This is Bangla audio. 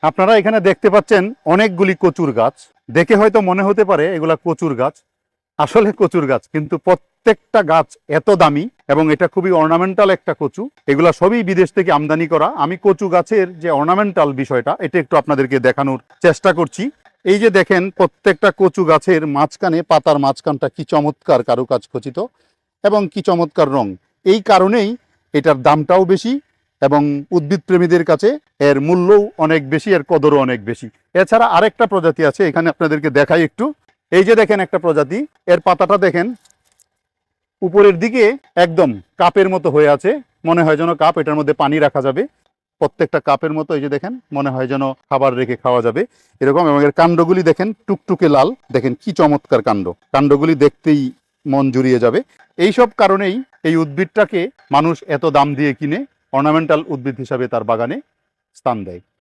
আপনারা এখানে দেখতে পাচ্ছেন অনেকগুলি কচুর গাছ। দেখে হয়তো মনে হতে পারে এগুলা কচুর গাছ, আসলে কচুর গাছ, কিন্তু প্রত্যেকটা গাছ এত দামি এবং এটা খুবই অর্নামেন্টাল একটা কচু। এগুলা সবই বিদেশ থেকে আমদানি করা। আমি কচু গাছের যে অর্নামেন্টাল বিষয়টা এটা একটু আপনাদেরকে দেখানোর চেষ্টা করছি। এই যে দেখেন প্রত্যেকটা কচু গাছের মাঝখানে, পাতার মাঝখানটা কি চমৎকার কারুকাজ খচিত এবং কি চমৎকার রং। এই কারণেই এটার দামটাও বেশি এবং উদ্ভিদ প্রেমীদের কাছে এর মূল্যও অনেক বেশি, এর কদরও অনেক বেশি। এছাড়া আরেকটা প্রজাতি আছে, এখানে আপনাদেরকে দেখাই একটু। এই যে দেখেন একটা প্রজাতি, এর পাতাটা দেখেন উপরের দিকে একদম কাপের মতো হয়ে আছে, মনে হয় যেন কাপ, এটার মধ্যে পানি রাখা যাবে। প্রত্যেকটা কাপের মতো এই যে দেখেন, মনে হয় যেন খাবার রেখে খাওয়া যাবে এরকম। এবং এর কাণ্ডগুলি দেখেন টুকটুকে লাল, দেখেন কি চমৎকার কাণ্ড, কাণ্ডগুলি দেখতেই মন জুড়িয়ে যাবে। এইসব কারণেই এই উদ্ভিদটাকে মানুষ এত দাম দিয়ে কিনে অর্নামেন্টাল উদ্ভিদ হিসাবে তার বাগানে স্থান দেয়।